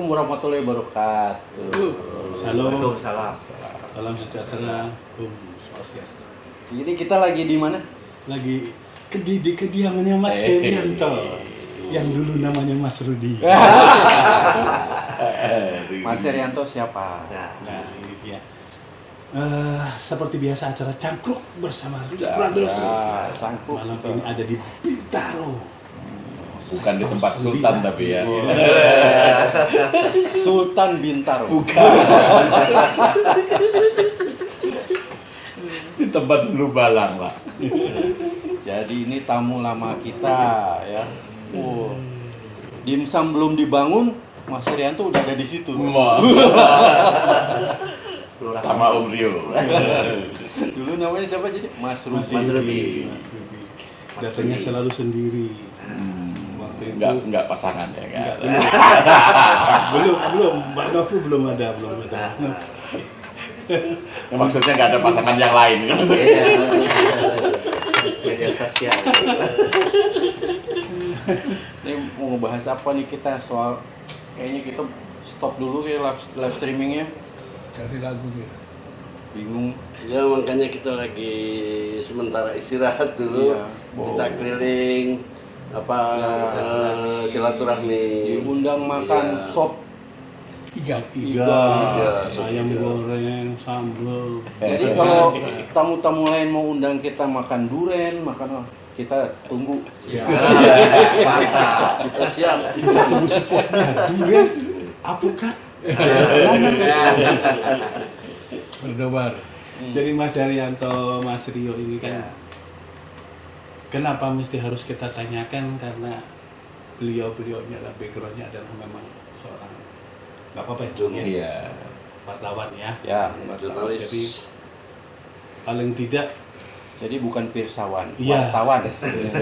warahmatullahi wabarakatuh. Waalaikumsalam. Salam sejahtera. Om Swastiastu. Jadi kita lagi di mana? Lagi di kediamannya Mas Herianto. Yang dulu namanya Mas Rudi. Mas Herianto siapa? Nah, ini dia. Seperti biasa acara Cangkruk bersama Lee Brothers. Cangkruk. Malam ini ada di Bintaro. Bukan di tempat Sultan tapi ya. Sultan Bintaro. Bukan. Di tempat Hulu Balang, Pak. Jadi ini tamu lama kita ya. Dimsum belum dibangun, Mas Herianto udah ada di situ. Sama Om Rio. Dulu namanya siapa jadi? Mas Rudi. Datangnya selalu sendiri. Waktu itu Enggak pasangan ya kan. belum Mbak Novi belum ada. Maksudnya nggak ada pasangan yang lain kan? Media sosial. Ini mau ngebahas apa nih kita soal kayaknya kita stop dulu ya live streamingnya. Cari lagu gitu. Bingung. Ya makanya kita lagi sementara istirahat dulu. Iya. Kita keliling silaturahmi. Diundang makan Iya. sop. iga, sop ayam iga. goreng, sambal. Jadi kalau tamu-tamu lain mau undang kita makan duren, makan kita tunggu. Kita siap. Kita tunggu seposnya durian, apukat. Berdebar. Jadi Mas Herianto, Mas Rio ini kan kenapa mesti harus kita tanyakan, karena beliau-beliaunya adalah backgroundnya adalah memang seorang nggak apa-apa ya, Iya. wartawan ya. Ya, Jurnalis. Jadi paling tidak jadi bukan pirsawan, Iya. wartawan.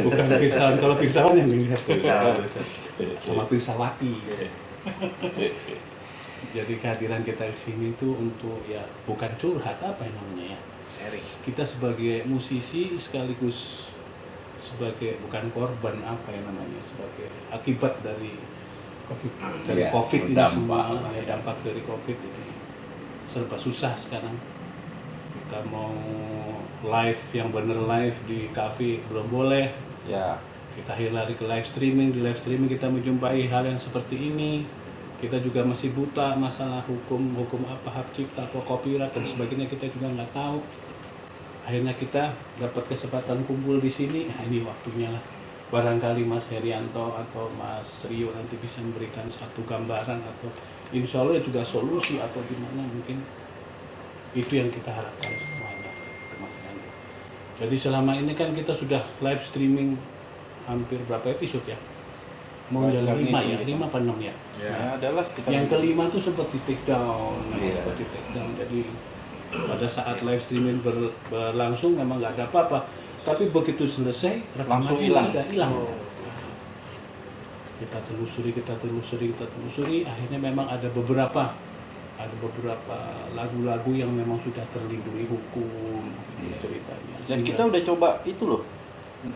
bukan pirsawan, kalau pirsawan yang dilihat sama pirsawati. Jadi kehadiran kita di sini itu untuk ya bukan curhat apa yang namanya ya. Kita sebagai musisi sekaligus sebagai bukan korban apa yang namanya, sebagai akibat dari Iya, COVID ini berdampak. semua ya, dampak dari COVID ini serba susah sekarang. Kita mau live yang bener live di cafe belum boleh. Ya, Kita lari ke live streaming, di live streaming kita menjumpai hal yang seperti ini. Kita juga masih buta masalah hukum apa, hak cipta, apa copyright dan sebagainya, kita juga nggak tahu. Akhirnya kita dapat kesempatan kumpul di sini. Nah, ini waktunya lah. Barangkali Mas Herianto atau Mas Rio nanti bisa memberikan satu gambaran atau insya Allah juga solusi atau gimana, mungkin itu yang kita harapkan semuanya ke Mas Herianto. Jadi selama ini kan kita sudah live streaming hampir berapa episode ya? Mau Banyak jalan 5 ini, ya? gitu. 5 apa 6 ya? ya adalah kita Yang kelima tuh sempat di take down, Iya. Jadi pada saat live streaming berlangsung memang nggak ada apa-apa. Tapi begitu selesai Langsung rekamannya hilang. hilang. Kita telusuri, akhirnya memang ada beberapa lagu-lagu yang memang sudah terlindungi hukum ceritanya. Dan Sehingga- kita udah coba itu loh,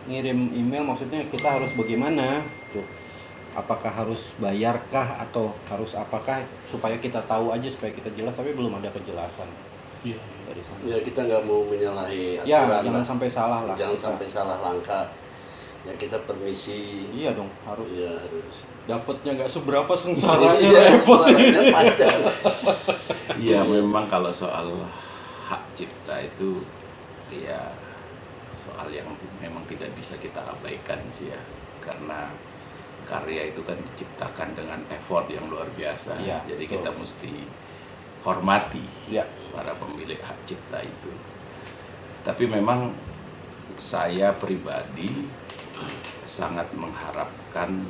ngirim email, maksudnya kita harus bagaimana tuh, apakah harus bayarkah atau harus apakah, supaya kita tahu aja, supaya kita jelas, tapi belum ada kejelasan Iya. dari sana. Ya kita nggak mau menyalahi Ya, aturan jangan lah. sampai salah lah. Jangan sampai salah langkah. Ya kita permisi. Iya dong, harus. Ya harus. Dapatnya nggak seberapa, sengsaranya Iya, repot. suaranya panjang. Iya, memang kalau soal hak cipta itu ya soal yang memang tidak bisa kita abaikan sih ya, karena karya itu kan diciptakan dengan effort yang luar biasa. Iya, Jadi betul. kita mesti hormati Ya, para pemilik hak cipta itu. Tapi memang saya pribadi sangat mengharapkan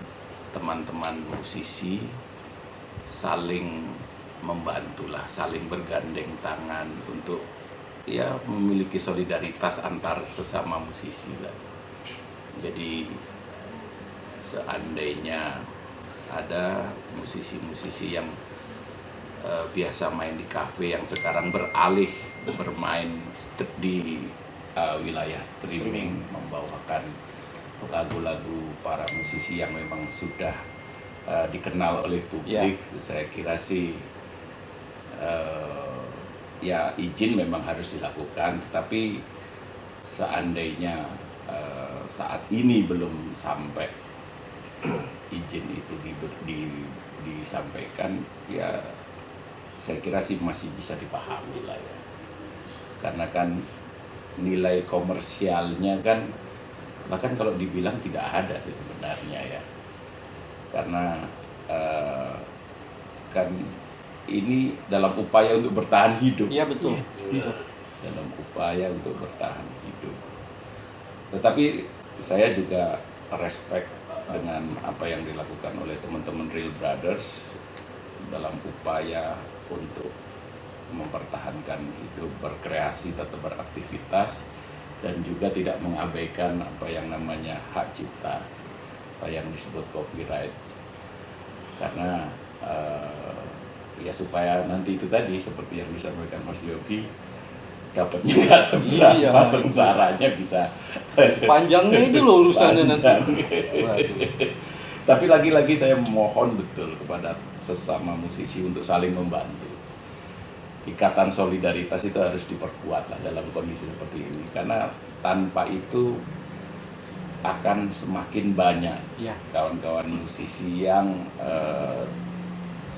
teman-teman musisi saling membantulah, saling bergandeng tangan untuk ya memiliki solidaritas antar sesama musisi lah. Jadi seandainya ada musisi-musisi yang biasa main di kafe yang sekarang beralih bermain di wilayah streaming, membawakan lagu-lagu para musisi yang memang sudah dikenal oleh publik, saya kira sih ya izin memang harus dilakukan, tetapi seandainya saat ini belum sampai izin itu disampaikan, ya saya kira sih masih bisa dipahami lah ya, karena kan nilai komersialnya kan bahkan kalau dibilang tidak ada sih sebenarnya ya, karena kan ini dalam upaya untuk bertahan hidup. Iya betul. Ya, dalam upaya untuk bertahan hidup. Tetapi saya juga respect dengan apa yang dilakukan oleh teman-teman Real Brothers dalam upaya untuk mempertahankan hidup, berkreasi, tetap beraktivitas, dan juga tidak mengabaikan apa yang namanya hak cipta, apa yang disebut copyright. Karena ya supaya nanti itu tadi seperti yang disampaikan Mas Yogi, dapatnya nggak seberapa, sengsaranya bisa panjangnya itu loh urusannya nanti. Tapi lagi-lagi saya mohon betul kepada sesama musisi untuk saling membantu. Ikatan solidaritas itu harus diperkuat lah dalam kondisi seperti ini, karena tanpa itu akan semakin banyak kawan-kawan musisi yang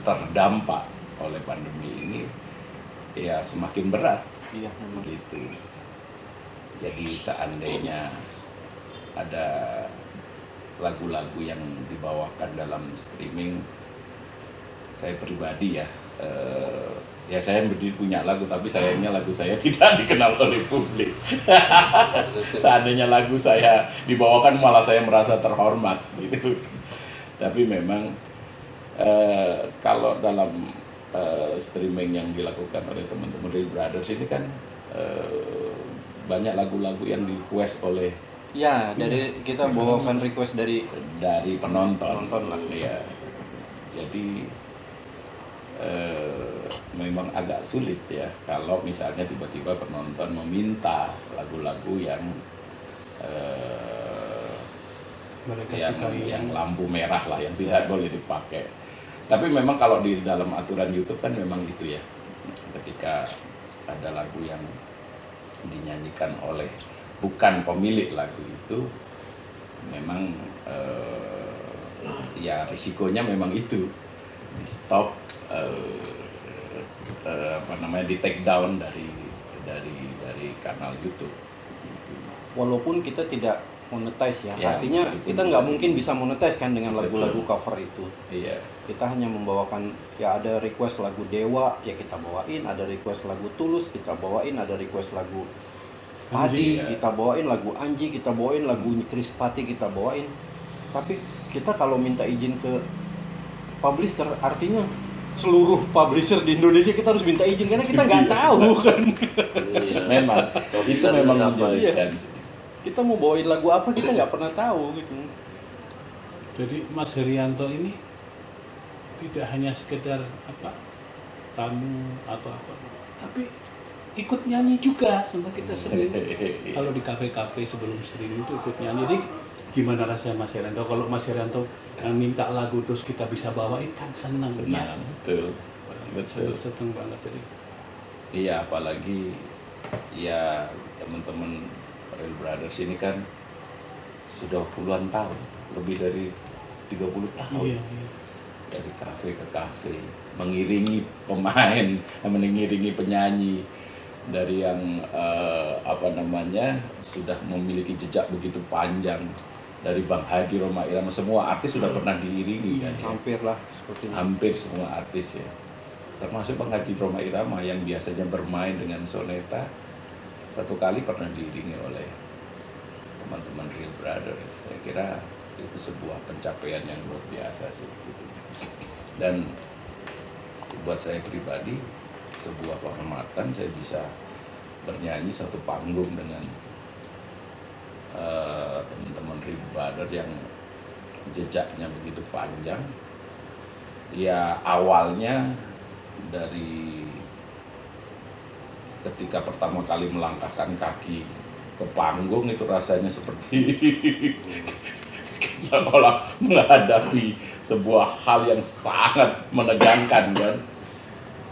terdampak oleh pandemi ini, ya semakin berat. Iya, memang. Gitu. Jadi seandainya ada lagu-lagu yang dibawakan dalam streaming, saya pribadi ya, ya saya punya lagu, tapi sayangnya lagu saya tidak dikenal oleh publik. Seandainya lagu saya dibawakan malah saya merasa terhormat gitu. Tapi memang kalau dalam streaming yang dilakukan oleh teman-teman Real Brothers ini kan banyak lagu-lagu yang di request oleh dari kita bawakan request dari penonton lah. Ya. Jadi memang agak sulit ya kalau misalnya tiba-tiba penonton meminta lagu-lagu yang Mereka yang, sukai yang lampu merah lah, yang tidak boleh dipakai. Tapi memang kalau di dalam aturan YouTube kan memang gitu ya, ketika ada lagu yang dinyanyikan oleh bukan pemilik lagu itu, memang ya risikonya memang itu di stop, di take down dari kanal YouTube. Walaupun kita tidak monetize ya, artinya meskipun kita nggak mungkin bisa monetize kan dengan lagu-lagu cover itu. Iya. Kita hanya membawakan, ya ada request lagu Dewa ya kita bawain, ada request lagu Tulus kita bawain, ada request lagu Padi kita bawain, lagu Anji kita bawain, lagu Chris Pati kita bawain. Tapi kita kalau minta izin ke publisher, artinya seluruh publisher di Indonesia kita harus minta izin karena kita nggak tahu kan. Memang itu memang menjadikan kita mau bawain lagu apa kita nggak pernah tahu gitu. Jadi Mas Herianto ini tidak hanya sekedar tamu atau apa, tapi ikut nyanyi juga sama kita sering. Kalau di kafe-kafe sebelum streaming itu ikut nyanyi. Jadi gimana rasanya Mas Herianto kalau Mas Herianto minta lagu terus kita bisa bawain, kan senang ya. Betul. Senang banget jadi. Iya, apalagi ya teman-teman Real Brothers ini kan sudah puluhan tahun, lebih dari 30 tahun. Iya. Dari kafe ke kafe, mengiringi pemain, mengiringi penyanyi, dari yang sudah memiliki jejak begitu panjang, dari Bang Haji, Rhoma Irama, semua artis sudah pernah diiringi kan ya. Hampir lah seperti itu. Hampir semua artis ya, termasuk Bang Haji Rhoma Irama yang biasanya bermain dengan soneta, satu kali pernah diiringi oleh teman-teman Real Brothers. Saya kira itu sebuah pencapaian yang luar biasa sih gitu. Dan buat saya pribadi sebuah kehormatan saya bisa bernyanyi satu panggung dengan teman-teman Real Brothers yang jejaknya begitu panjang. Ya awalnya dari ketika pertama kali melangkahkan kaki ke panggung itu rasanya seperti seolah menghadapi sebuah hal yang sangat menegangkan kan.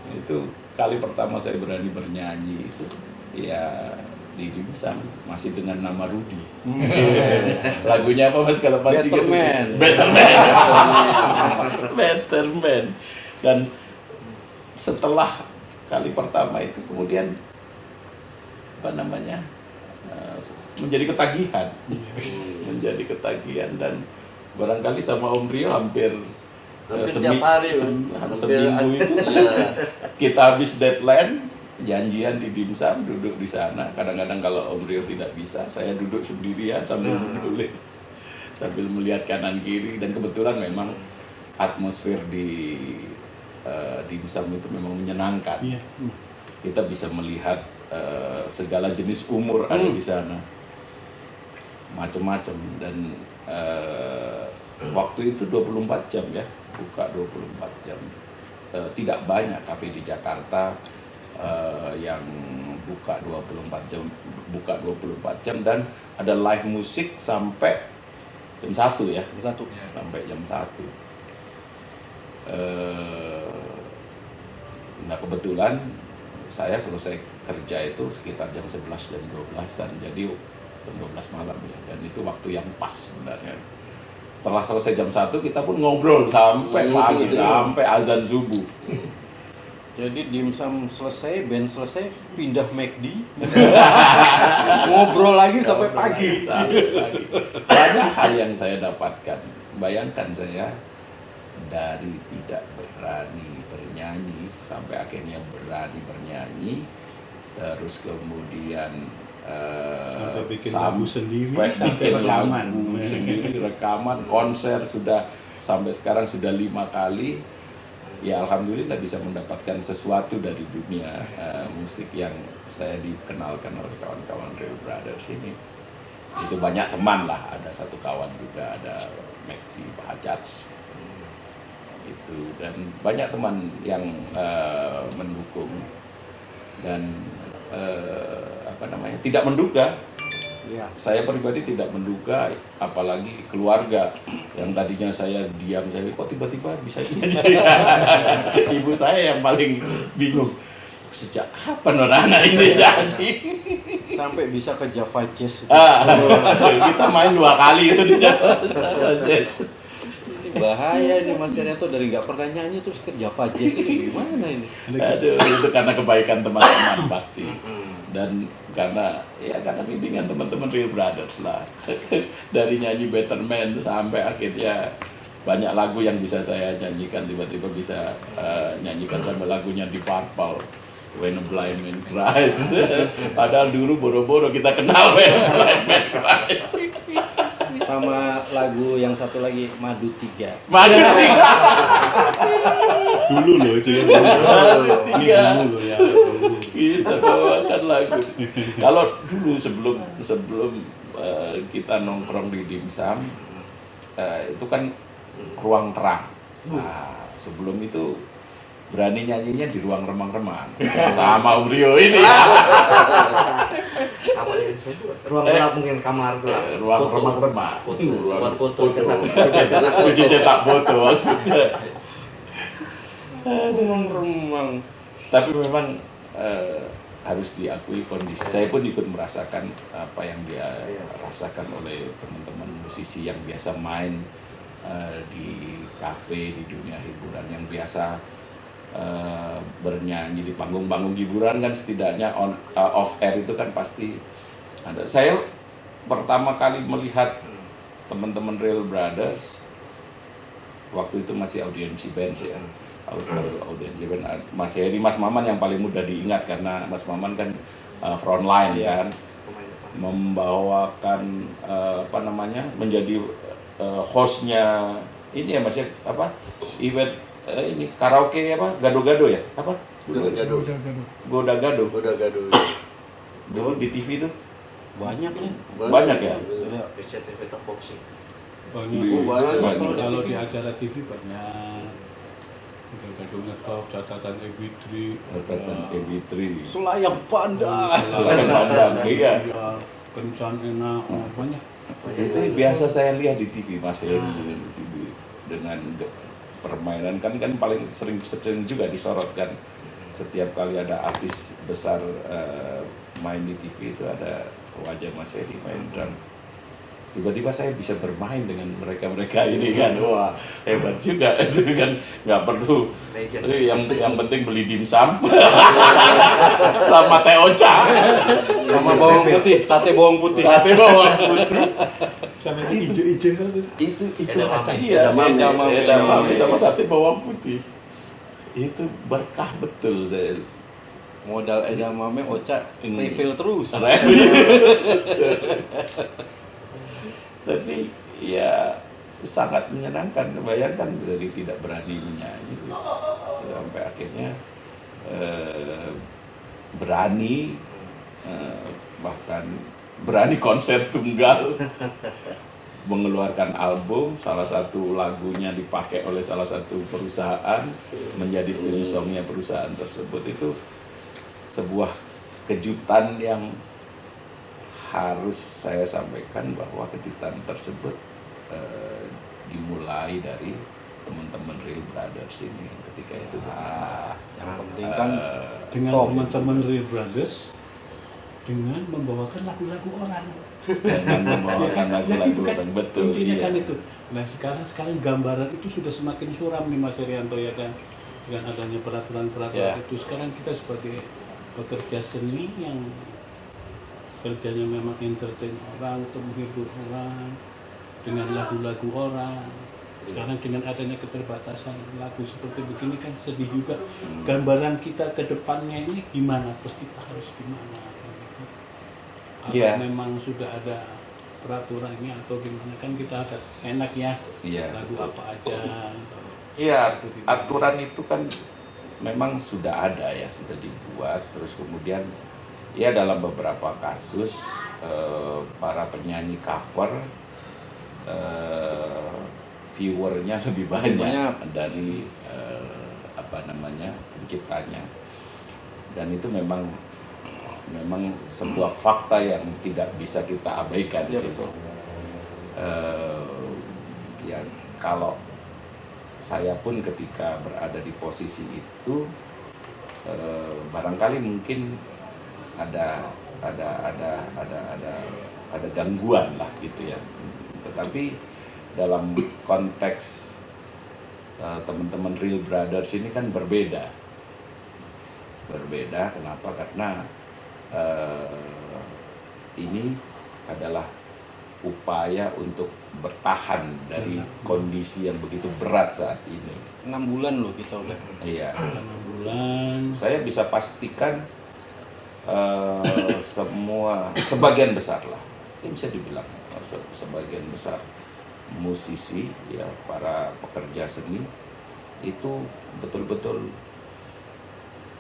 Itu kali pertama saya berani bernyanyi itu ya di Dimsum, masih dengan nama Rudy. Lagunya apa Mas kalau pasti Better Man. Better Man. Dan setelah kali pertama itu kemudian apa namanya menjadi ketagihan, menjadi ketagihan dan barangkali sama Om Rio hampir tiap hari seminggu itu kita habis deadline janjian di Dimsum, duduk di sana. Kadang-kadang kalau Om Rio tidak bisa, saya duduk sendirian sambil menulis, sambil melihat kanan kiri. Dan kebetulan memang atmosfer di Dimsum itu memang menyenangkan. Iya. Kita bisa melihat segala jenis umur ada di sana, macam-macam. Dan waktu itu 24 jam ya, buka 24 jam. Tidak banyak kafe di Jakarta yang buka 24 jam dan ada live musik sampai jam 1 ya. Sampai jam 1. Nah kebetulan saya selesai kerja itu sekitar jam 11 jam 12-an. Jadi jam 12 malam ya. Dan itu waktu yang pas sebenarnya. Setelah selesai jam 1 kita pun ngobrol sampai pagi, sampai azan subuh. Jadi Dimsum selesai, band selesai, pindah McD, ngobrol lagi sampai pagi. Banyak hal yang saya dapatkan. Bayangkan saya dari tidak berani bernyanyi sampai akhirnya berani bernyanyi, terus kemudian sampai bikin lagu sendiri, sampai rekaman lagu sendiri, rekaman, konser sudah sampai sekarang sudah 5 kali. Ya alhamdulillah bisa mendapatkan sesuatu dari dunia musik yang saya dikenalkan oleh kawan-kawan Real Brothers ini. Itu banyak teman lah, ada satu kawan juga, ada Maxi Bahajats itu, dan banyak teman yang mendukung dan tidak menduga. Ya. Saya pribadi tidak menduga, apalagi keluarga yang tadinya saya diam, saya kok tiba-tiba bisa jadi. Ibu saya yang paling bingung, sejak kapan anak ini jadi? Sampai bisa ke Java Jazz. Kita main 2 kali itu di Java Jazz. Bahaya nih Mas Renato, dari nggak pernah nyanyi terus ke Java Jazz ini gimana ini? Aduh, itu karena kebaikan teman-teman pasti. Dan karena bimbingan teman-teman Real Brothers lah. Dari nyanyi Better Man sampai akhirnya banyak lagu yang bisa saya nyanyikan, tiba-tiba bisa nyanyikan sampai lagunya di Purple, When a Blind Man Cries. Padahal dulu boro-boro kita kenal When a Blind Man Cries. Sama lagu yang satu lagi Madu 3. Madu 3. Dulu loh itu ya. Madu 3. Dulu loh ya. Kita bawakan lagu. Kalau dulu sebelum kita nongkrong di Dimsum, itu kan ruang terang. Nah, sebelum itu berani nyanyinya di ruang remang-remang sama Om Rio ini. Ruang gelap mungkin, kamar gelap. Ruang remang-remang. Buat foto. Cuci cetak foto maksudnya. Remang. Tapi memang harus diakui kondisi. Saya pun ikut merasakan apa yang dia rasakan oleh teman-teman musisi yang biasa main di kafe, di dunia hiburan, yang biasa bernyanyi di panggung-panggung hiburan kan, setidaknya off air itu kan pasti ada. Saya pertama kali melihat teman-teman Real Brothers waktu itu masih audiensi band ya. Audiensi band Mas Heri, Mas Maman yang paling mudah diingat karena Mas Maman kan frontline kan, membawakan menjadi hostnya ini ya Mas ya, event ini karaoke gado-gado ya, Goda-gado dulu di TV tuh Banyak ya. banyak ya. SCTV Talk Boxing. Banyak. Kalau di acara TV banyak. Gadunya top, catatan EB3, Selayang Pandang. Selayang Pandang, iya. Kencan enak, banyak. Itu biasa saya lihat di TV Mas Heri di TV dengan permainan kan paling sering juga disorotkan setiap kali ada artis besar main di TV itu ada wajah Mas Heri main drum. Tiba-tiba saya bisa bermain dengan mereka ini kan, wah hebat juga itu kan, nggak perlu yang penting beli dimsum sama teh ocha Sama bawang putih, sate bawang putih. Sama hijau-hijau itu Edamame. iya Edamame. edamame sama sate bawang putih itu berkah betul saya. Modal edamame Ocha refill terus. Tapi ya sangat menyenangkan. Bayangkan dari tidak berani menyanyi sampai akhirnya berani bahkan berani konser tunggal, mengeluarkan album, salah satu lagunya dipakai oleh salah satu perusahaan menjadi theme songnya perusahaan tersebut. Itu sebuah kejutan yang harus saya sampaikan bahwa kejutan tersebut dimulai dari teman-teman Real Brothers ini ketika itu. Yang penting kan dengan Tom. teman-teman Real Brothers dengan membawakan lagu-lagu orang. Dengan membawakan lagu-lagu orang, betul. Intinya Iya. kan itu. Nah sekarang gambaran itu sudah semakin suram nih Mas Herianto ya kan, dengan adanya peraturan-peraturan Ya. itu. Sekarang kita sebagai pekerja seni yang kerjanya memang entertain orang, untuk menghibur orang dengan lagu-lagu orang. Sekarang dengan adanya keterbatasan lagu seperti begini kan sedih juga. Gambaran kita ke depannya ini gimana? Terus kita harus gimana? Gitu. Kalau Iya. memang sudah ada peraturannya atau gimana kan kita ada enak ya. Iya, Lagu betul. apa aja. Iya, aturan itu kan memang sudah ada ya, sudah dibuat. Terus kemudian ya dalam beberapa kasus para penyanyi cover viewernya lebih banyak dari penciptanya. Dan itu memang sebuah fakta yang tidak bisa kita abaikan Ya, sih. betul. Ya kalau saya pun ketika berada di posisi itu barangkali mungkin ada gangguan lah gitu ya. Tetapi dalam konteks teman-teman Real Brothers ini kan berbeda. Kenapa? Karena ini adalah upaya untuk bertahan dari kondisi yang begitu berat saat ini. 6 bulan loh kita udah. Iya. 6 bulan. Saya bisa pastikan sebagian besar lah, ini bisa dibilang sebagian besar musisi ya, para pekerja seni itu betul-betul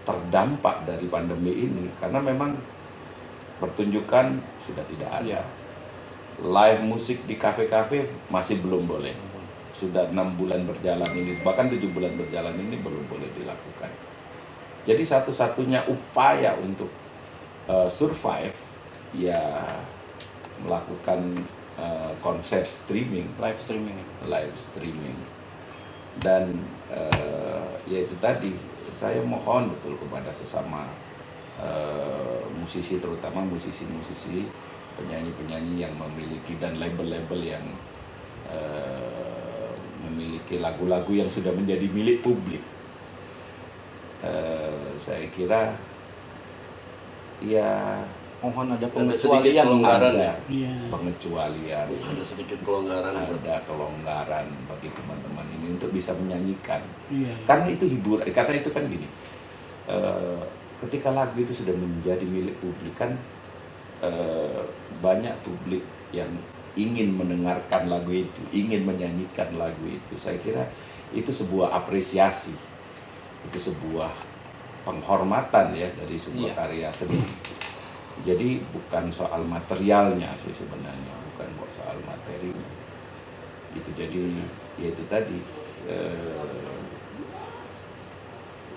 terdampak dari pandemi ini karena memang pertunjukan sudah tidak ada. Ya. Live musik di kafe-kafe masih belum boleh. Sudah 6 bulan berjalan ini, bahkan 7 bulan berjalan ini belum boleh dilakukan. Jadi satu-satunya upaya untuk survive ya melakukan konser streaming, Live streaming. Dan ya itu tadi, saya mohon betul kepada sesama musisi, terutama musisi-musisi, penyanyi-penyanyi yang memiliki dan label-label yang memiliki lagu-lagu yang sudah menjadi milik publik. Saya kira ya Mohon ada sedikit pengecualian. kelonggaran ada ya. Iya. pengecualian, Ada sedikit kelonggaran. ada kelonggaran bagi teman-teman ini untuk bisa menyanyikan. Iya. Karena itu hiburan, karena itu kan gini, ketika lagu itu sudah menjadi milik publik kan banyak publik yang ingin mendengarkan lagu itu, ingin menyanyikan lagu itu. Saya kira itu sebuah apresiasi, itu sebuah penghormatan ya dari sebuah karya seni. Jadi bukan soal materialnya sih sebenarnya, bukan soal materinya. Gitu. Jadi ya itu tadi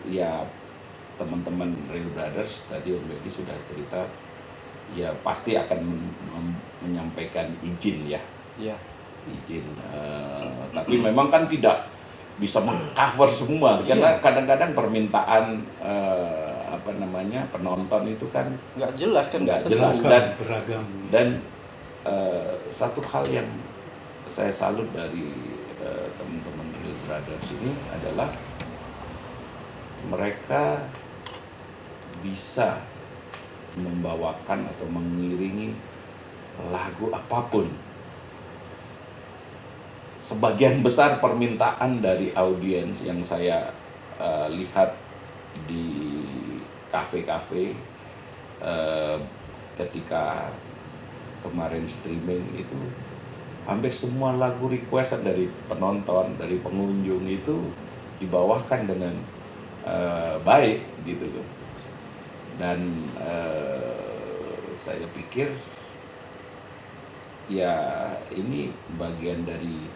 ya teman-teman Real Brothers tadi Om Becky sudah cerita, ya pasti akan menyampaikan izin ya, Iya. izin. Tapi memang kan tidak bisa mengcover semua karena kadang-kadang permintaan penonton itu kan Nggak jelas kan, nggak tentu. jelas. beragam. Dan satu hal yang saya salut dari teman-teman Real Brothers ini adalah mereka bisa membawakan atau mengiringi lagu apapun. Sebagian besar permintaan dari audiens yang saya lihat di kafe-kafe ketika kemarin streaming itu, hampir semua lagu requestan dari penonton, dari pengunjung itu dibawakan dengan baik gitu loh. Dan saya pikir ya ini bagian dari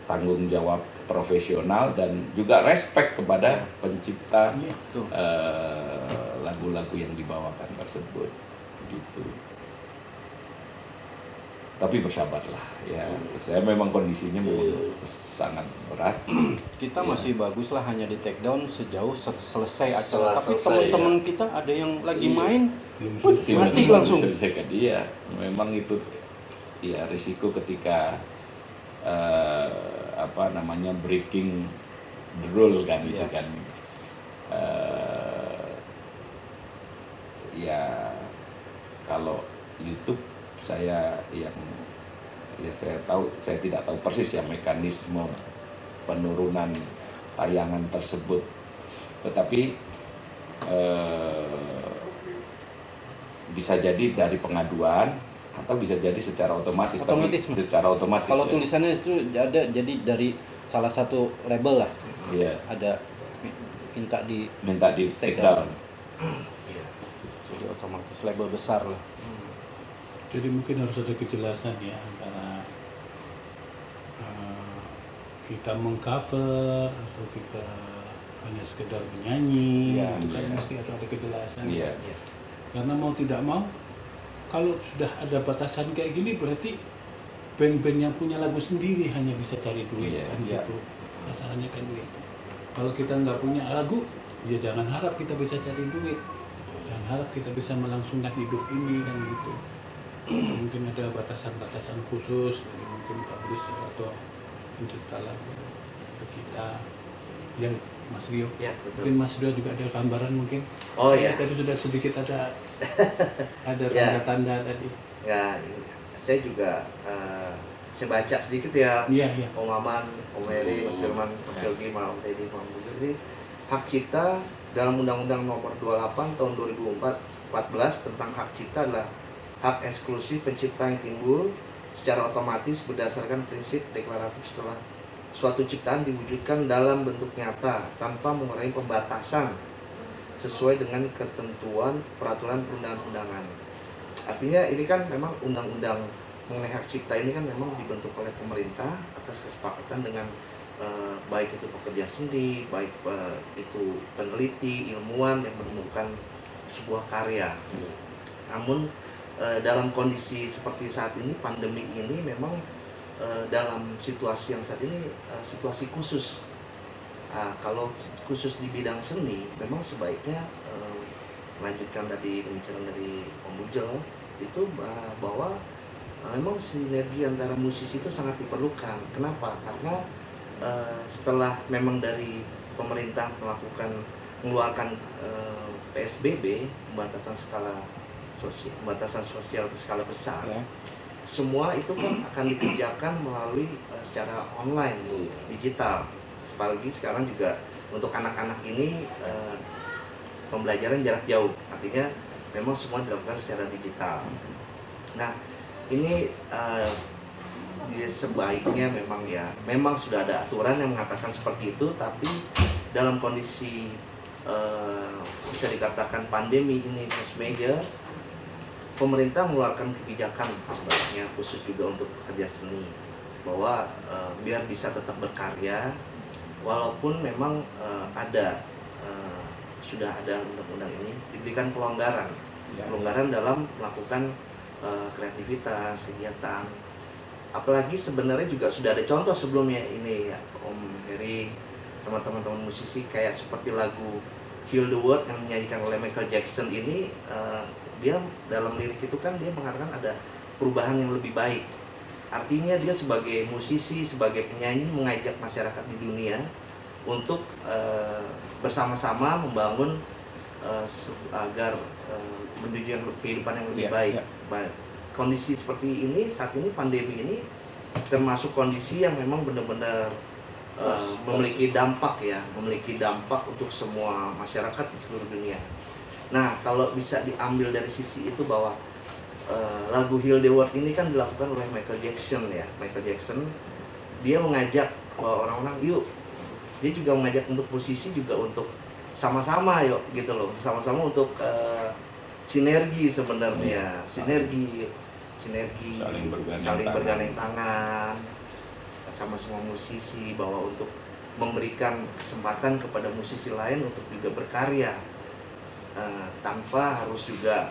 tanggung jawab profesional dan juga respect kepada pencipta Betul. lagu-lagu yang dibawakan tersebut gitu. Tapi bersabarlah ya, saya memang kondisinya memang sangat berat. Kita Ya. masih bagus lah hanya di take down sejauh selesai acara. Setelah Tapi selesai, teman-teman kita ada yang lagi Iya. main, Belum wih, selesai. mati Memang langsung. diselesaikan. Iya, memang itu ya risiko ketika breaking the rule kan itu Iya. kan. Ya kalau YouTube saya tidak tahu persis ya mekanisme penurunan tayangan tersebut, tetapi bisa jadi dari pengaduan atau bisa jadi secara otomatis. Otomatis, Tapi Mas. secara otomatis. Kalau ya. tulisannya itu ada, jadi dari salah satu label lah, Iya, ada minta di minta di Take take down. jadi otomatis label besar lah. Jadi mungkin harus ada kejelasan ya antara kita mengcover atau kita hanya sekedar menyanyi, Iya, itu kan iya. mesti ada kejelasan. Iya. Karena mau tidak mau, kalau sudah ada batasan kayak gini berarti band-band yang punya lagu sendiri hanya bisa cari duit Iya, kan iya. gitu. Masalahnya kan gitu. Kalau kita nggak punya lagu, ya jangan harap kita bisa cari duit. Jangan harap kita bisa melangsungkan hidup ini kan gitu. Mungkin ada batasan-batasan khusus dari mungkin publisher atau pencipta lagu ke kita yang Mas Rio. Ya, betul. Mungkin Mas Rio juga ada gambaran mungkin. Oh ya. Tadi sudah sedikit ada Ya. tanda-tanda tadi. Ya, saya juga saya baca sedikit ya. Iya, iya. Om Aman, Om Heri, Mas Firman, Mas Yogi, Om Teddy, Om Bujur. Jadi hak cipta dalam Undang-Undang Nomor 28 Tahun 2014 tentang hak cipta adalah hak eksklusif pencipta yang timbul secara otomatis berdasarkan prinsip deklaratif setelah suatu ciptaan diwujudkan dalam bentuk nyata tanpa mengurangi pembatasan sesuai dengan ketentuan peraturan perundang-undangan. Artinya ini kan memang undang-undang mengenai hak cipta ini kan memang dibentuk oleh pemerintah atas kesepakatan dengan baik itu pekerja seni, baik itu peneliti, ilmuwan yang menemukan sebuah karya. Namun dalam kondisi seperti saat ini, pandemi ini memang dalam situasi yang saat ini situasi khusus. Kalau khusus di bidang seni, memang sebaiknya melanjutkan tadi pembicaraan dari Om Bujel itu bahwa memang sinergi antara musisi itu sangat diperlukan. Kenapa? Karena setelah memang dari pemerintah mengeluarkan PSBB, pembatasan sosial berskala besar, Ya. semua itu kan akan dikerjakan melalui secara online, digital. Apalagi sekarang juga untuk anak-anak ini pembelajaran jarak jauh, artinya memang semua dilakukan secara digital. Nah, ini sebaiknya memang sudah ada aturan yang mengatakan seperti itu, tapi dalam kondisi bisa dikatakan pandemi ini mass media, pemerintah mengeluarkan kebijakan sebaiknya khusus juga untuk pekerja seni bahwa biar bisa tetap berkarya walaupun memang sudah ada undang-undang ini diberikan kelonggaran Ya. dalam melakukan kreativitas, kegiatan. Apalagi sebenarnya juga sudah ada contoh sebelumnya ini ya, Om Heri sama teman-teman musisi, kayak seperti lagu Heal the World yang dinyanyikan oleh Michael Jackson ini, dia dalam lirik itu kan dia mengatakan ada perubahan yang lebih baik. Artinya dia sebagai musisi, sebagai penyanyi mengajak masyarakat di dunia untuk bersama-sama membangun agar menuju kehidupan yang lebih baik. Kondisi seperti ini saat ini, pandemi ini termasuk kondisi yang memang benar-benar memiliki dampak ya, memiliki dampak untuk semua masyarakat di seluruh dunia. Nah, kalau bisa diambil dari sisi itu bahwa lagu Heal the World ini kan dilakukan oleh Michael Jackson ya. Michael Jackson dia mengajak orang-orang, yuk, dia juga mengajak untuk musisi juga untuk sama-sama yuk gitu loh, sama-sama untuk sinergi sebenarnya, sinergi saling bergandeng tangan sama semua musisi, bahwa untuk memberikan kesempatan kepada musisi lain untuk juga berkarya tanpa harus juga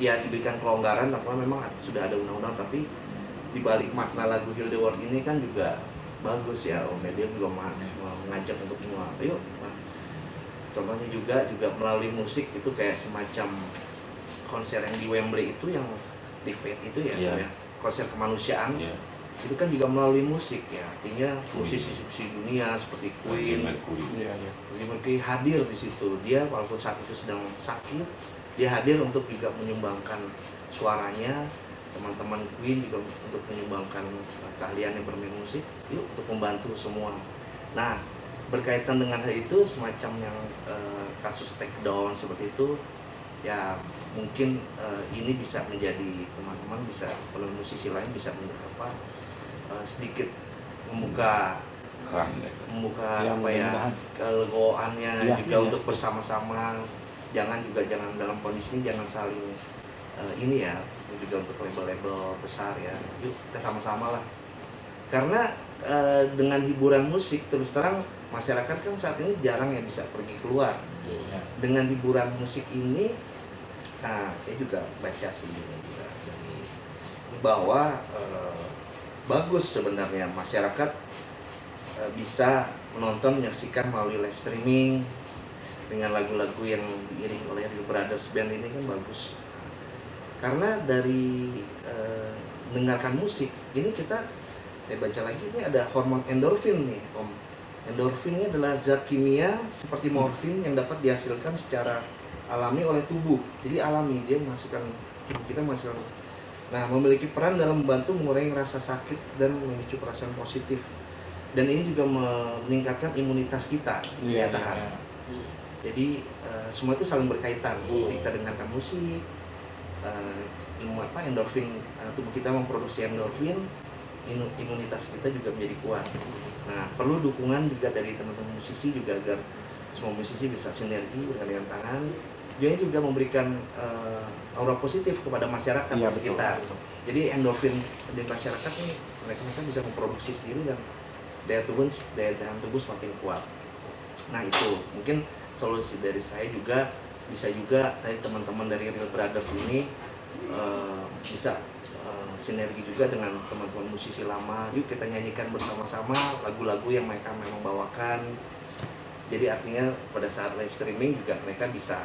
ya diberikan kelonggaran, tanpa memang sudah ada undang-undang. Tapi di balik makna lagu Heal the World ini kan juga bagus ya, Om. Dia juga mengajak untuk semua, ayo. Contohnya juga melalui musik itu kayak semacam konser yang di Wembley itu, yang di Fate itu ya, konser kemanusiaan. Itu kan juga melalui musik ya, artinya musisi-musisi dunia seperti Queen, Freddie Mercury hadir di situ. Dia walaupun saat itu sedang sakit, dia hadir untuk juga menyumbangkan suaranya. Teman-teman Queen juga untuk menyumbangkan keahliannya bermain musik, yuk untuk membantu semua. Nah, berkaitan dengan hal itu, semacam yang kasus take down seperti itu, ya mungkin ini bisa menjadi, teman-teman bisa, penulis musisi lain bisa sedikit membuka kelegoannya juga untuk bersama-sama. Jangan dalam kondisi ini jangan saling ini ya, juga untuk label-label besar ya, yuk kita sama-sama lah. Karena dengan hiburan musik, terus terang masyarakat kan saat ini jarang ya bisa pergi keluar. Dengan hiburan musik ini, saya juga baca sih ini juga dari bahwa bagus sebenarnya masyarakat bisa menonton, menyaksikan melalui live streaming dengan lagu-lagu yang diiring oleh Real Brothers Band ini kan bagus. Karena dari mendengarkan musik ini saya baca lagi, ini ada hormon endorfin nih, Om. Endorfin ini adalah zat kimia seperti morfin yang dapat dihasilkan secara alami oleh tubuh. Jadi alami, dia menghasilkan, tubuh kita menghasilkan. Nah, memiliki peran dalam membantu mengurangi rasa sakit dan memicu perasaan positif. Dan ini juga meningkatkan imunitas kita, daya tahan. Jadi semua itu saling berkaitan. Kita dengarkan musik, endorfin, tubuh kita memproduksi endorfin, imunitas kita juga menjadi kuat. Nah, perlu dukungan juga dari teman-teman musisi juga agar semua musisi bisa sinergi bergandeng tangan. Dia juga memberikan aura positif kepada masyarakat di sekitar. Jadi endorfin di masyarakat ini mereka bisa memproduksi sendiri dan daya tahan tubuh semakin kuat. Nah, itu mungkin solusi dari saya juga, bisa juga tadi teman-teman dari Real Brothers ini bisa sinergi juga dengan teman-teman musisi lama. Yuk kita nyanyikan bersama-sama lagu-lagu yang mereka memang bawakan. Jadi artinya pada saat live streaming juga mereka bisa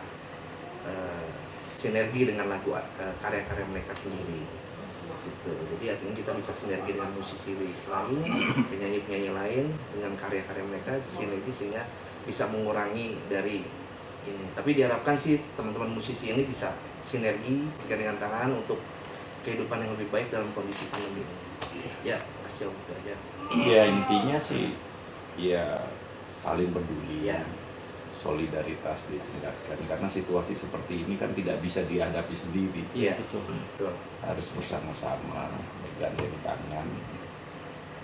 sinergi dengan lagu karya-karya mereka sendiri. Gitu. Jadi artinya kita bisa sinergi dengan musisi lain, penyanyi-penyanyi lain dengan karya-karya mereka, sinergi sehingga bisa mengurangi dari ini. Tapi diharapkan sih teman-teman musisi ini bisa sinergi bergandengan tangan untuk kehidupan yang lebih baik dalam kondisi pandemi ini. Ya, kasih itu aja. Ya, intinya sih ya saling peduli, ya. Solidaritas ditingkatkan, karena situasi seperti ini kan tidak bisa dihadapi sendiri. Iya, betul. Harus bersama-sama, bergandeng tangan,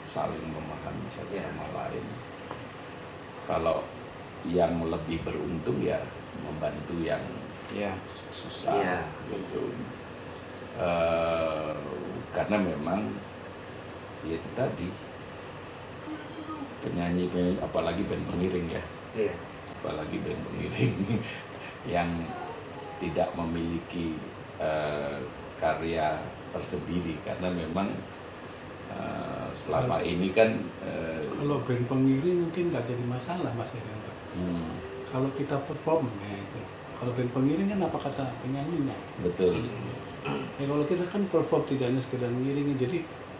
saling memahami satu sama lain. Kalau yang lebih beruntung ya membantu yang susah, gitu. Karena memang ya itu tadi penyanyi apalagi band pengiring ya. Apalagi band pengiring yang tidak memiliki karya tersendiri karena memang selama ini kan Kalau band pengiring mungkin nggak jadi masalah Mas Hendra. Kalau kita perform ya itu. Kalau band pengiring kan apa kata penyanyinya? betul. Ya kalau kita kan perform tidak hanya sekedar ngiringin, jadi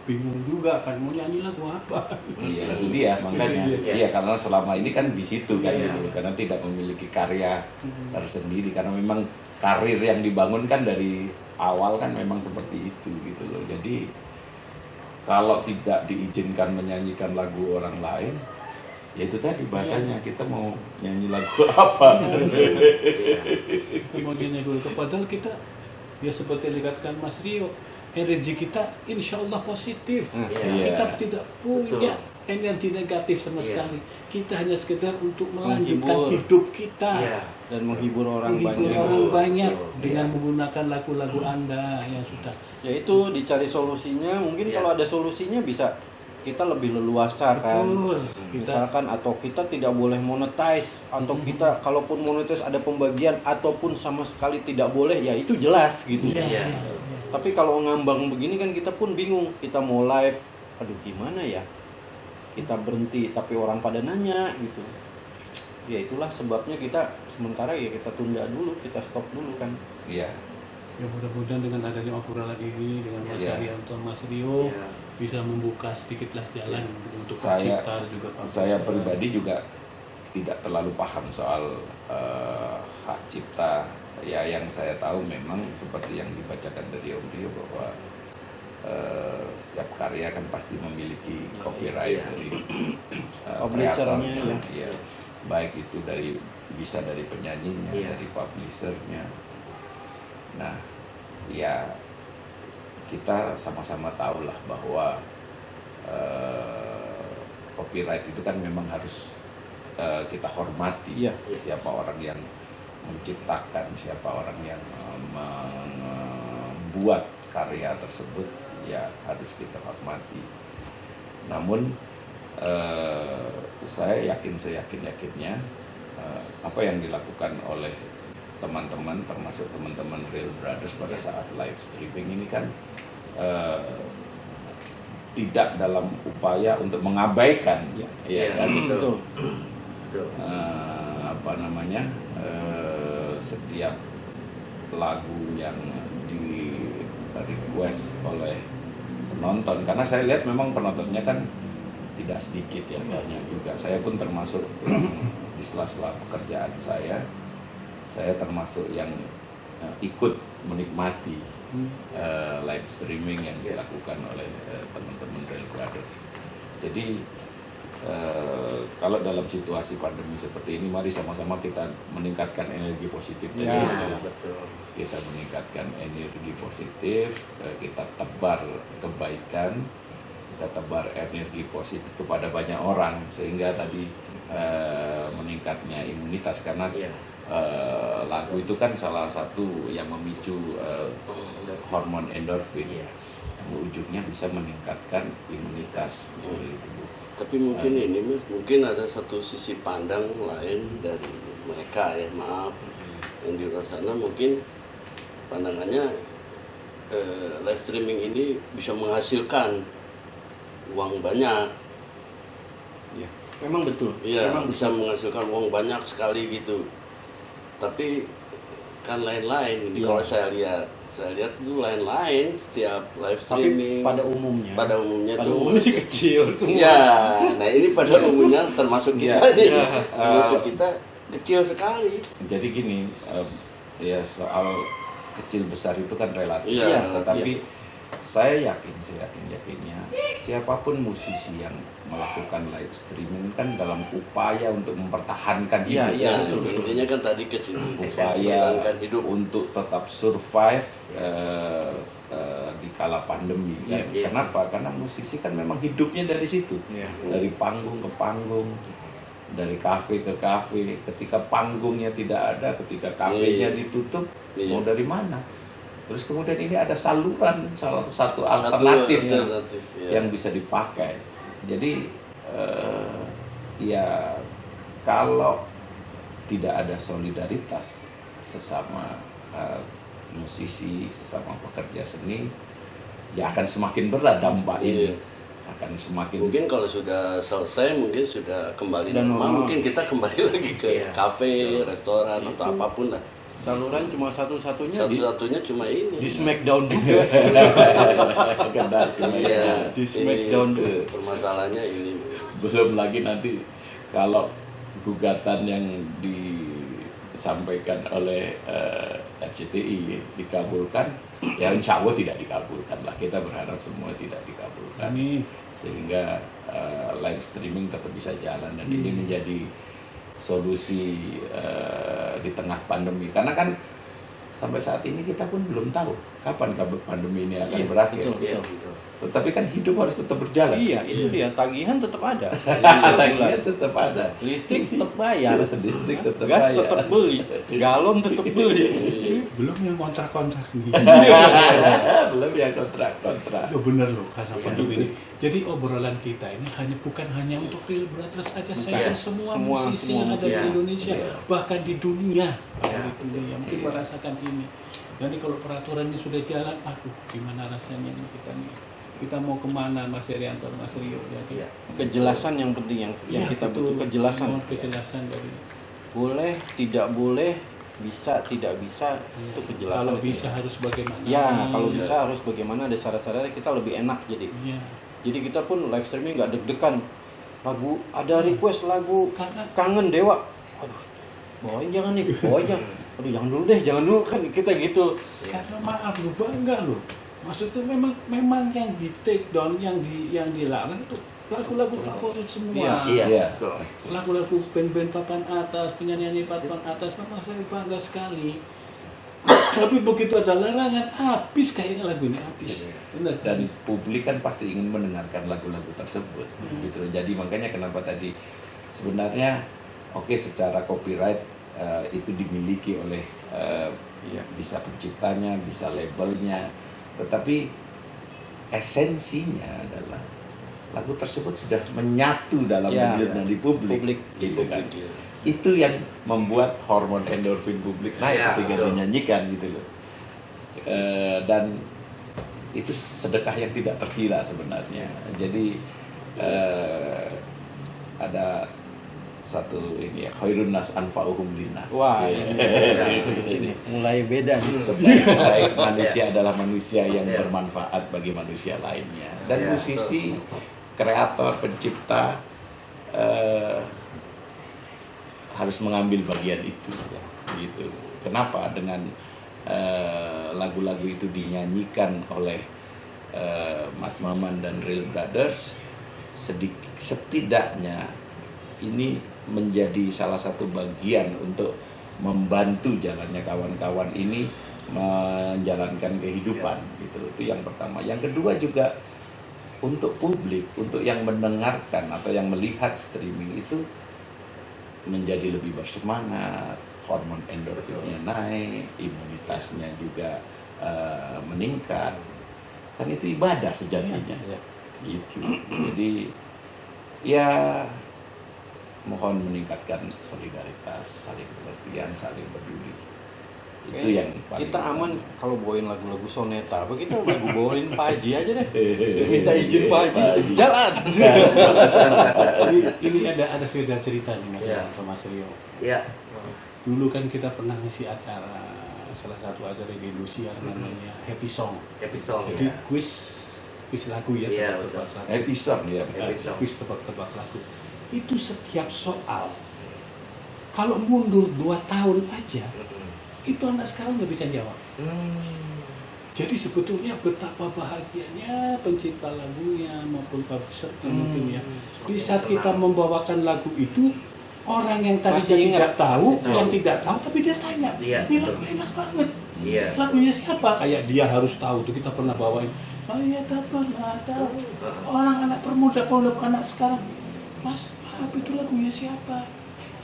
bingung juga kan mau nyanyi lagu apa. Iya itu dia makanya. Iya. Iya karena selama ini kan di situ kan Iya. gitu karena tidak memiliki karya tersendiri karena memang karir yang dibangun kan dari awal kan memang seperti itu gitu loh. Jadi kalau tidak diizinkan menyanyikan lagu orang lain, ya itu tadi bahasanya kita mau nyanyi lagu apa. Kita mau nyanyi dulu. Padahal kita ya seperti yang dikatakan Mas Rio, energi kita insya Allah positif. Iya. Kita tidak punya energi negatif sama sekali. Kita hanya sekedar untuk melanjutkan Menghibur. hidup kita. Iya. Dan menghibur orang Menghibur banyak. orang banyak Betul. dengan menggunakan lagu-lagu Anda yang sudah. Ya itu dicari solusinya. Mungkin Iya. kalau ada solusinya bisa kita lebih leluasa kan. Betul. Kita Misalkan atau kita tidak boleh monetize atau kita kalaupun monetize ada pembagian ataupun sama sekali tidak boleh ya itu jelas gitu. Iya. Tapi kalau ngambang begini kan kita pun bingung. Kita mau live, aduh gimana ya? Kita berhenti tapi orang pada nanya gitu. Ya itulah sebabnya kita sementara ya kita tunda dulu, kita stop dulu kan. Iya. ya mudah-mudahan dengan adanya obrolan ini dengan Mas Iya. Arianto, Mas Rio Iya. bisa membuka sedikitlah jalan untuk Saya- pencipta dan juga Saya publisher. pribadi juga tidak terlalu paham soal hak cipta. Ya yang saya tahu memang seperti yang dibacakan dari Om Rio bahwa setiap karya kan pasti memiliki copyright Iya. dari Publishernya, kreatornya. ya. Iya. Baik itu bisa dari penyanyinya, Iya. dari publishernya. Nah, ya kita sama-sama tahulah bahwa copyright itu kan memang harus kita hormati. Iya. Siapa orang yang menciptakan, siapa orang yang membuat karya tersebut, ya harus kita hormati. Namun saya seyakin-yakinnya apa yang dilakukan oleh teman-teman, termasuk teman-teman Real Brothers pada saat live streaming ini kan tidak dalam upaya untuk mengabaikan, ya Iya, kan? betul. Betul. Apa namanya, setiap lagu yang di request oleh penonton, karena saya lihat memang penontonnya kan tidak sedikit ya, banyak juga. Saya pun termasuk di sela-sela pekerjaan saya termasuk yang ikut menikmati live streaming yang dilakukan oleh teman-teman Real Brothers. Jadi kalau dalam situasi pandemi seperti ini, mari sama-sama kita meningkatkan energi positif. Ya. Jadi, Betul. kita meningkatkan energi positif, kita tebar kebaikan, kita tebar energi positif kepada banyak orang sehingga tadi meningkatnya imunitas karena Iya. lagu itu kan salah satu yang memicu hormon endorfin Iya. yang ujungnya bisa meningkatkan imunitas dari tubuh. Tapi mungkin ini Mas, mungkin ada satu sisi pandang lain dari mereka ya, maaf, yang di luar sana mungkin pandangannya live streaming ini bisa menghasilkan uang banyak. Ya, memang betul. Iya, Memang bisa menghasilkan uang banyak sekali gitu. Tapi kan lain-lain. Iya. Kalau saya lihat itu lain-lain setiap live Tapi streaming. pada umumnya tuh umumnya sih kecil semua. Ya, nah ini pada umumnya termasuk kita Ya, nih, ya. termasuk kita kecil sekali. Jadi gini, ya soal kecil besar itu kan relatif. Iya, Tetapi saya yakinnya siapapun musisi yang melakukan live streaming kan dalam upaya untuk mempertahankan Iya, hidup. iya, Ya, betul, betul. intinya kan tadi ke situ, Upaya menghilangkan hidup. untuk tetap survive di kala pandemi kan. Iya. Kenapa? Karena musisi kan memang hidupnya dari situ. Iya. Dari panggung ke panggung, dari kafe ke kafe. Ketika panggungnya tidak ada, ketika kafenya Iya. ditutup, Iya. mau dari mana? Terus kemudian ini ada saluran, salah satu alternatif ya. yang bisa dipakai. Jadi ya kalau tidak ada solidaritas sesama musisi, sesama pekerja seni, ya akan semakin berat dampak ini. Iya. Akan semakin Mungkin kalau sudah selesai mungkin sudah kembali Dan normal, normal. mungkin kita kembali lagi ke Iya. kafe, restoran atau apapun lah. Saluran cuma satu-satunya Satu-satunya cuma ini. di Smackdown juga. kena semua. Iya, Di ini Smackdown tuh. permasalahannya ini. Belum lagi nanti kalau gugatan yang disampaikan oleh RCTI dikabulkan, ya insya Allah tidak dikabulkan lah. Kita berharap semua tidak dikabulkan, Amin. sehingga live streaming tetap bisa jalan dan ini menjadi solusi di tengah pandemi. Karena kan sampai saat ini kita pun belum tahu kapan pandemi ini akan berakhir. betul. Tetapi kan hidup harus tetap berjalan. Iya, itu dia, tagihan tetap ada. Tagihan tetap ada. Listrik tetap bayar, Listrik tetap gas bayar. tetap beli, galon tetap beli. Belum yang kontrak-kontrak nih. Belum ya kontrak-kontrak. Ya bener loh karena pandemi ini. Jadi obrolan kita ini bukan hanya untuk Real Brothers aja, saya semua musisi yang ada di musisi. Indonesia, bahkan di dunia, di dunia mungkin merasakan ini. Jadi kalau peraturan ini sudah jalan, aduh gimana rasanya ini kita nih. Kita mau kemana, Mas Herianto, Mas Rio? Ya, Kejelasan yang penting yang kita betul. butuh, kejelasan. Mohon kejelasan dari. Boleh, tidak boleh, bisa, tidak bisa, itu kejelasan. Kalau itu. bisa harus bagaimana? Ya, kalau bisa harus bagaimana, ada syarat-syaratnya, kita lebih enak jadi. Iya. Jadi kita pun live streaming nggak deg-degan. Lagu, ada request lagu Karena- Kangen Dewa. Aduh, bawain jangan nih, bawain jangan. Aduh, jangan dulu deh, jangan dulu, kan kita gitu. Karena maaf lu bangga lu. Maksudnya memang yang di take down, yang dilarang itu lagu-lagu favorit semua. Iya. Lagu-lagu band-band papan atas, penyanyi papan atas, memang saya bangga sekali. Tapi begitu ada larangan, habis kayaknya lagu ini habis. Benar. Dan publik kan pasti ingin mendengarkan lagu-lagu tersebut. Gitu. Jadi makanya kenapa tadi sebenarnya oke, secara copyright itu dimiliki oleh ya, bisa penciptanya, bisa labelnya, tetapi esensinya adalah lagu tersebut sudah menyatu dalam Ya, di publik, gitu kan. Publik, ya. Itu yang membuat hormon endorfin publik naik Ya, ketika betul. dinyanyikan gitu loh. Dan itu sedekah yang tidak terkira sebenarnya. Jadi ada satu ini ya, khairun nas anfa'uhum linnas. Wah, Ya. ini mulai beda nih. Sebaik manusia adalah manusia yang bermanfaat bagi manusia lainnya. Dan Ya, musisi, kreator, pencipta harus mengambil bagian itu, gitu. Kenapa? Dengan lagu-lagu itu dinyanyikan oleh Mas Maman dan Real Brothers, setidaknya ini menjadi salah satu bagian untuk membantu jalannya kawan-kawan ini menjalankan kehidupan, gitu. Itu yang pertama. Yang kedua juga untuk publik, untuk yang mendengarkan atau yang melihat streaming itu menjadi lebih bersemangat, hormon endorfinnya naik, imunitasnya juga meningkat. Kan itu ibadah sejatinya. Gitu. Jadi ya mohon meningkatkan solidaritas, saling pengertian, saling peduli. Itu yang paling kita aman kalau bawain lagu-lagu soneta. Apa kita lagu bawain Pak Haji aja deh. Minta izin Pak Haji. Jalan. Ini ada cerita nih Mas Ya. sama Mas Rio. Iya. Dulu kan kita pernah ngisi acara, salah satu acara di Indosiar namanya Happy Song. Episode Jadi ya. kuis lagu ya, Iya, tebak-tebak lagu. episode ya. Happy Song. Kuis tebak-tebak lagu. Itu setiap soal, kalau mundur 2 tahun aja, itu anak sekarang nggak bisa jawab. Jadi sebetulnya betapa bahagianya pencipta lagunya maupun publisher mungkin ya. Di saat kita membawakan lagu itu, orang yang tadi Masih ingat. tidak tahu, Masih tahu. yang tidak tahu tapi dia tanya, Iya, ini betul. lagu enak banget. Iya. Lagunya siapa? Kayak dia harus tahu tuh, kita pernah bawain. Oh iya, tak pernah tahu. Orang anak permuda, anak sekarang, Mas, maaf itu lagunya siapa?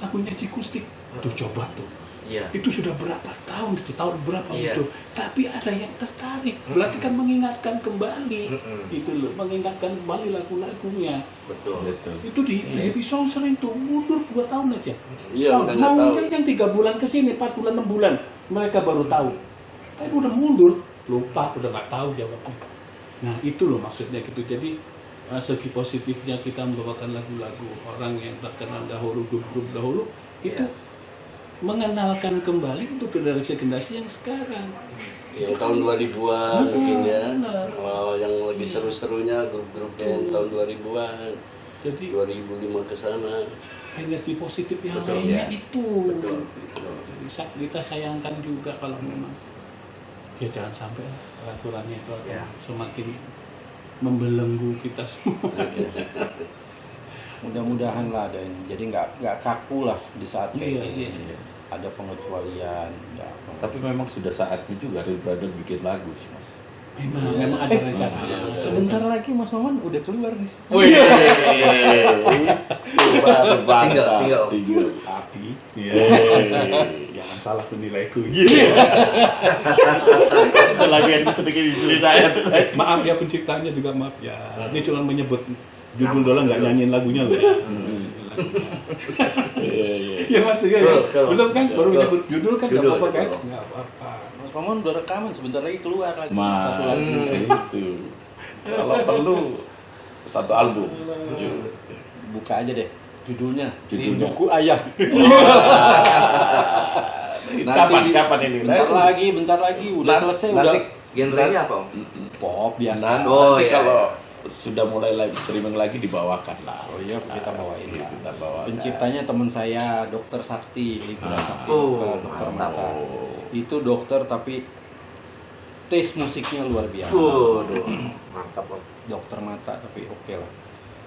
Lagunya Cikustik. Tuh coba tuh. Iya. Itu sudah berapa tahun itu, tahun berapa Iya. itu, tapi ada yang tertarik, berarti kan mengingatkan kembali, itu loh, mengingatkan kembali lagu-lagunya. Betul. Itu di Happy Song sering tuh mundur 2 tahun aja. Iya, Setahun. udah nggak Maunya tahu. yang 3 bulan ke sini, 4 bulan, 6 bulan, mereka baru tahu. Tapi udah mundur, lupa, udah nggak tahu jawabnya. Nah itu loh maksudnya gitu. Jadi segi positifnya kita membawakan lagu-lagu orang yang terkenal dahulu, grup-grup dahulu itu mengenalkan kembali untuk generasi-generasi yang sekarang. Yang tahun 2000-an mungkin ya. Benar. Yang lagi seru-serunya grup-grupnya yang tahun 2000-an. Jadi 2005 ke sana. energi positif yang Betul, lainnya ya. itu. Jadi kita sayangkan juga kalau memang ya jangan sampai lah peraturannya itu akan Ya. semakin membelenggu kita semua. Mudah-mudahan lah ada ini. Jadi nggak kaku lah di saat kayak Iya, gini. iya. Ada pengecualian. Ya. Tapi memang sudah saatnya juga Real Brother bikin lagu sih mas. Memang ada rencana. Sebentar lagi Mas Maman udah keluar nih. Wih, Single. Tapi jangan salah penilaiku. Itu lagu yang sedikit ditulis saya tuh. Maaf ya penciptanya juga maaf ya. Ini cuma menyebut judul doang, nggak nyanyiin lagunya loh ya. Ya mas juga ya. Betul. Belum kan baru Betul. menyebut judul kan nggak Judul, apa-apa kan? betul. Nggak apa-apa. Mas Maman udah rekaman, sebentar lagi keluar lagi satu Mas, lagu. itu. Kalau perlu satu album. Buka aja deh judulnya. Judulnya. Rinduku Ayah. Kapan ini? Bentar lagi udah selesai udah. Genrenya apa Om? Pop biasa. Nanti Oh, iya. kalau sudah mulai live streaming lagi dibawakan lah. Oh iya, kita bawain lah. Kita bawakan. Penciptanya teman saya, Dokter Sakti, Liputan Sakti, Oh, dokter mantap. mata. Itu dokter tapi taste musiknya luar biasa. Waduh, mantap Om. Dokter mata tapi oke lah.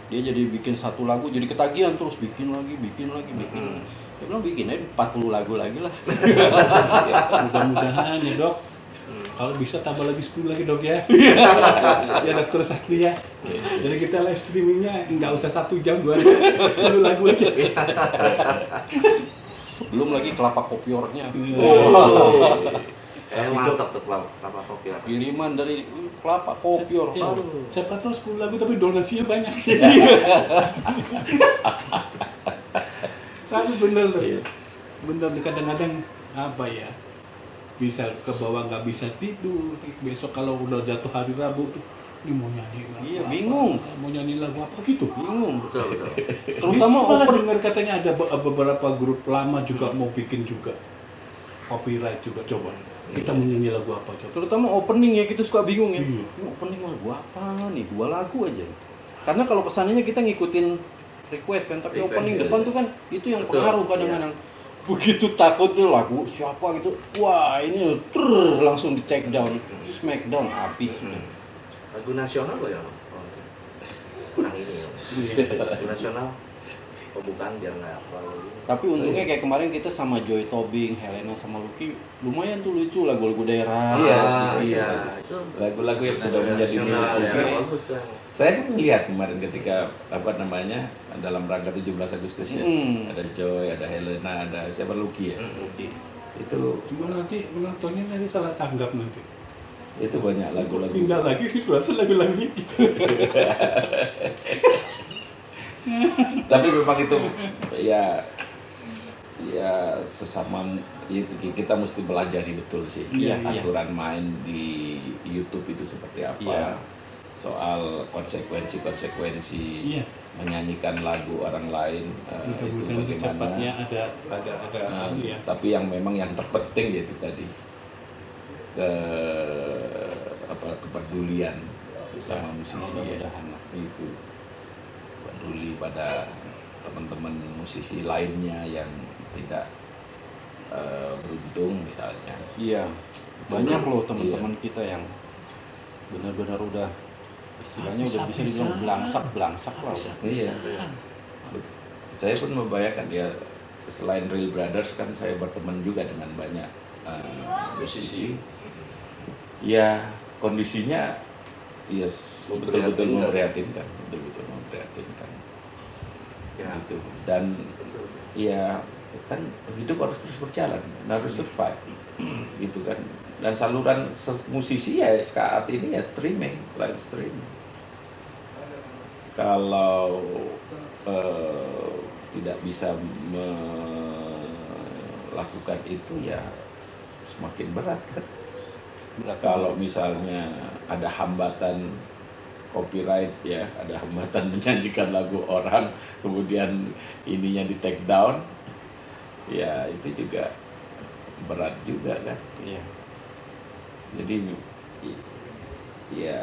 Dia jadi bikin satu lagu jadi ketagihan terus bikin lagi. Dia bilang bikin aja 40 lagu lagi lah. Mudah-mudahan ya dok. Kalau bisa tambah lagi 10 lagi dok ya. Ya dokter Sakti ya. Jadi kita live streamingnya nggak usah 1 jam 2 jam, 10 lagu aja. Belum lagi kelapa kopiornya. Mantap tuh kelapa kopi. Kiriman dari kelapa kopior. Ya, Aduh. siapa tahu 10 lagu tapi donasinya banyak sih. Tapi bener loh. Bener kadang-kadang apa ya? Bisa ke bawah nggak bisa tidur. Besok kalau udah jatuh hari Rabu tuh ini mau nyanyi lagu Iya, apa? bingung. Mau nyanyi lagu apa gitu. Bingung. Betul. Terutama Malah open. dengar katanya ada beberapa grup lama juga mau bikin juga copyright juga. Coba kita mau nyanyi lagu apa coba. Terutama opening ya kita suka bingung ya. Iya. Ini opening lagu apa nih? 2 lagu aja. Karena kalau kesannya kita ngikutin request kan, tapi Request, opening iya. depan tuh kan itu yang Betul, pengaruh kadang-kadang. Begitu takut tuh lagu siapa gitu, wah ini langsung di take down, smackdown habis. Lagu nasional loh ya Om? Kurang ini ya. Lagu nasional. Oh bukan, biar nggak terlalu ini. Tapi untungnya kayak kemarin kita sama Joy Tobing, Helena sama Lucky lumayan tuh lucu lagu-lagu daerah. Iya. Itu Lagu-lagu yang sudah menjadi nasional milik ya. publik. Bagus lah. Saya kan melihat kemarin ketika dalam rangka 17 Agustus ya. Ada Joy, ada Helena, ada siapa Lucky ya. Itu Cuma nanti penontonnya nanti salah tanggap nanti. banyak lagu-lagu. Pindah lagi sih lagu-lagunya. Tapi memang itu ya sesama itu kita mesti belajari betul sih Iya, iya. aturan main di YouTube itu seperti apa. Iya. Soal konsekuensi Iya. menyanyikan lagu orang lain itu Mudah-mudahan secepatnya bagaimana. ada ya. Tapi yang memang yang terpenting yaitu tadi kepedulian sesama musisi ya. Itu peduli pada teman-teman musisi lainnya yang tidak beruntung misalnya. Iya, banyak loh teman-teman kita yang benar-benar udah istilahnya udah bisa dibilang belangsak lah. Iya. Saya pun membayangkan ya, selain Real Brothers kan saya berteman juga dengan banyak musisi. Ya kondisinya ya betul-betul memprihatinkan, betul-betul memprihatinkan. Ya. Gitu. Dan Betul. ya kan hidup harus terus berjalan, harus survive, gitu kan. Dan saluran musisi ya saat ini ya streaming, live streaming. Kalau tidak bisa melakukan itu ya semakin berat kan. Berarti kalau misalnya ada hambatan copyright ya, ada hambatan menyanyikan lagu orang, kemudian ininya di take down, ya itu juga berat juga kan. iya. Jadi ya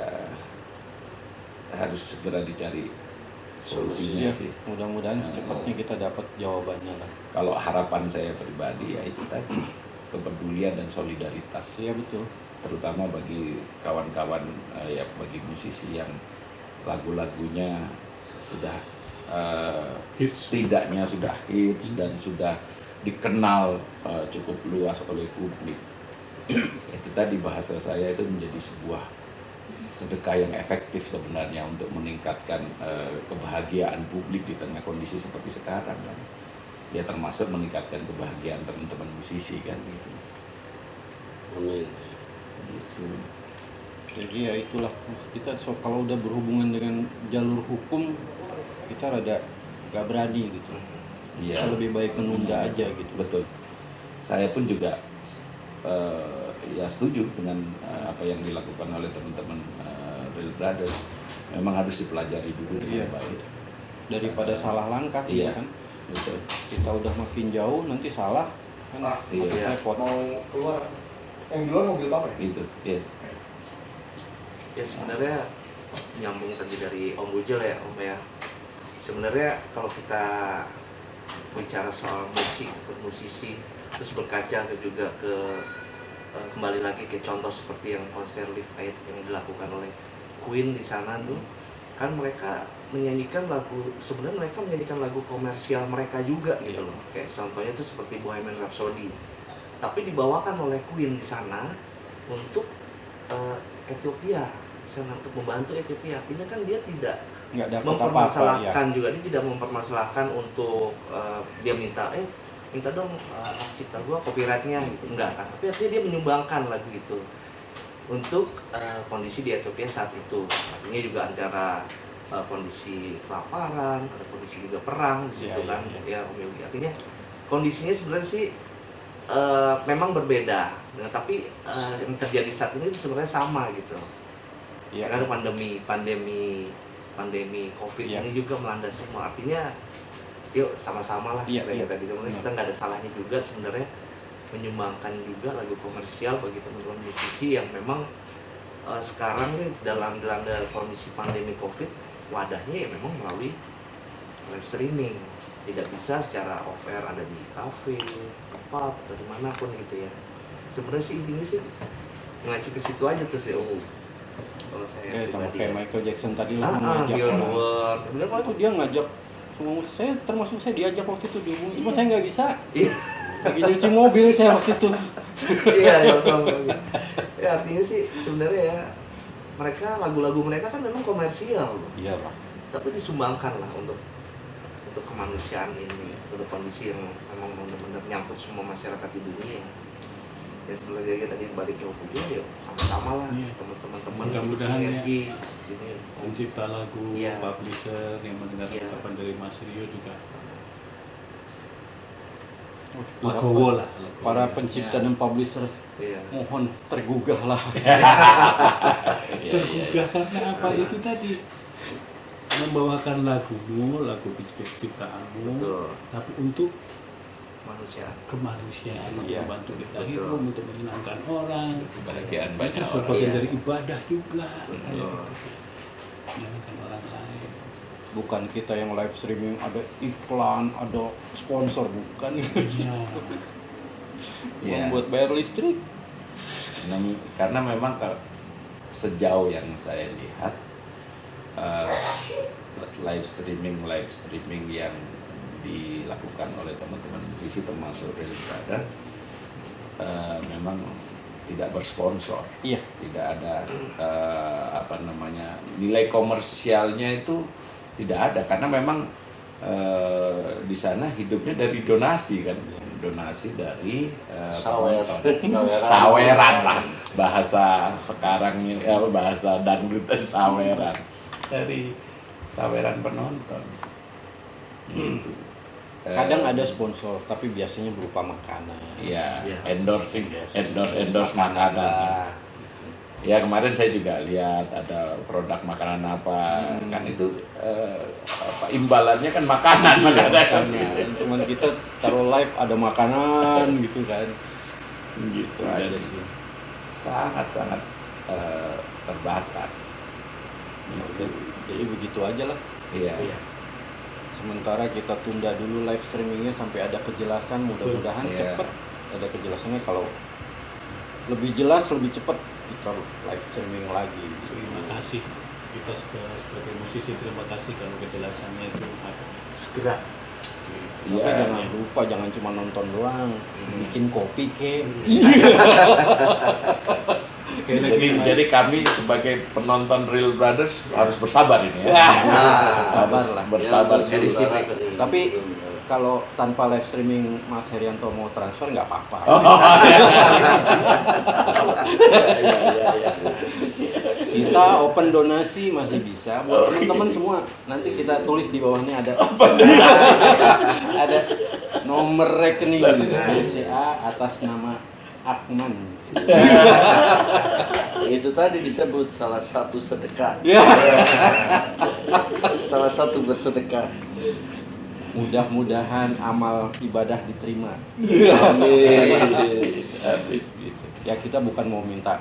harus segera dicari solusinya Iya, sih. mudah-mudahan secepatnya kita dapat jawabannya lah. Kalau harapan saya pribadi ya itu tadi, kepedulian dan solidaritas, Iya betul. terutama bagi kawan-kawan ya, bagi musisi yang lagu-lagunya sudah Hits. setidaknya sudah hits dan sudah dikenal cukup luas oleh publik. Itu tadi bahasa saya itu menjadi sebuah sedekah yang efektif sebenarnya untuk meningkatkan kebahagiaan publik di tengah kondisi seperti sekarang kan. Ya termasuk meningkatkan kebahagiaan teman-teman musisi kan gitu. Amin. Gitu. Jadi ya itulah kita kalau udah berhubungan dengan jalur hukum kita rada gak berani gitu. Iya. Kita lebih baik menunda aja gitu. Betul. Saya pun juga ya setuju dengan apa yang dilakukan oleh teman-teman Real Brothers. Memang harus dipelajari dulu dengan Iya. baik. Daripada salah langkah Iya. ya kan. Betul. Kita udah makin jauh nanti salah kan Iya. repot. Mau keluar, yang duluan mobil apa ya? Gitu. Ya. Ya sebenarnya nyambung tadi dari Om Bujel ya Om ya. Sebenarnya kalau kita bicara soal musik untuk musisi, terus berkaca juga ke kembali lagi ke contoh seperti yang konser Live Aid yang dilakukan oleh Queen di sana tuh, kan mereka menyanyikan lagu, sebenarnya mereka menyanyikan lagu komersial mereka juga gitu loh. Kayak contohnya itu seperti Bohemian Rhapsody, tapi dibawakan oleh Queen di sana untuk Ethiopia, di sana untuk membantu Ethiopia. Artinya kan dia tidak Nggak dapat apa-apa ya. mempermasalahkan juga, dia tidak mempermasalahkan untuk dia minta dong hak cipta gua copyrightnya gitu, enggak kan, tapi artinya dia menyumbangkan lagu itu untuk kondisi di Ethiopia saat itu. Artinya juga antara kondisi kelaparan, ada kondisi juga perang di situ Iya, kan iya, ya Om Yogi. Artinya kondisinya sebenarnya sih memang berbeda, nah, tapi yang terjadi saat ini sebenarnya sama gitu. Iya. Karena pandemi COVID Iya. ini juga melanda semua. Artinya yuk sama-sama lah Iya, supaya iya. tadi kita nggak ada salahnya juga sebenarnya menyumbangkan juga lagu komersial bagi teman-teman musisi yang memang sekarang nih dalam kondisi pandemi COVID, wadahnya ya memang melalui live streaming, tidak bisa secara off air ada di kafe, tempat atau dimanapun gitu ya. Sebenarnya sih intinya sih mengacu ke situ aja tuh sih Om. Kalau saya Sama pribadi kayak ya. Michael Jackson tadi lah ngajak Billboard. Bener Oh, Pak? dia ngajak semua saya termasuk saya diajak waktu itu dihubungi, cuma saya nggak bisa. Iya. Lagi nyuci mobil saya waktu itu. Iya, ya, ya artinya sih sebenarnya ya mereka lagu-lagu mereka kan memang komersial loh. Iya Pak. Tapi disumbangkan lah untuk kemanusiaan ini, untuk kondisi yang memang benar-benar nyangkut semua masyarakat di dunia. Ya sebenarnya tadi balik ke Pujo ya sama-sama lah Iya. teman-teman untuk Mudah-mudahan ya. sinergi ini. Pencipta lagu, Iya. publisher yang mendengar Iya. ucapan dari Mas Rio juga Para, legowo lah. para pencipta dan publisher Iya. mohon tergugah lah. Iya, Tergugah karena apa itu tadi, membawakan lagumu, lagu ciptaanmu, Betul. tapi untuk Manusia. kemanusiaan, untuk Iya. membantu kita Betul. hidup, untuk menyenangkan orang. Kebahagiaan Itu banyak orang. sebagian Iya. dari ibadah juga. Kayak Betul. gitu. Menyenangkan orang lain. Bukan kita yang live streaming ada iklan, ada sponsor, bukan. Iya. Iya. Membuat bayar listrik. Karena memang sejauh yang saya lihat live streaming yang dilakukan oleh teman-teman musisi termasuk Real Brother memang tidak bersponsor, Iya. tidak ada nilai komersialnya itu tidak ada karena memang di sana hidupnya dari donasi kan, donasi dari penonton. Saweran lah bahasa sekarang ini, bahasa dangdut saweran dari saweran penonton gitu. Kadang ada sponsor, tapi biasanya berupa makanan. ya Iya. endorse makanan Lah. Ya kemarin saya juga lihat ada produk makanan apa, kan itu imbalannya kan makanan. Cuman kita taruh live ada makanan gitu kan. Gitu Aja aja sih. sangat terbatas. Jadi begitu aja lah. Iya. Sementara kita tunda dulu live streamingnya sampai ada kejelasan, mudah-mudahan Iya. cepat ada kejelasannya. Kalau lebih jelas, lebih cepat kita live streaming lagi. Terima kasih kita sebagai musisi, terima kasih kalau kejelasannya itu segera. Tapi Iya. jangan lupa, jangan cuma nonton doang, bikin kopi ke. Sekali lagi Jadi kami sebagai penonton Real Brothers harus bersabar ini ya. Sabar Harus lah. Bersabar Ya, dulu. Tapi kalau tanpa live streaming Mas Herianto mau transfer nggak apa-apa. Kita open donasi masih bisa buat teman-teman semua. Nanti kita tulis di bawahnya ada ada nomor rekening BCA atas nama Akman. Itu tadi disebut salah satu sedekah. Salah satu bersedekah. Mudah-mudahan amal ibadah diterima. Amin. Ya kita bukan mau minta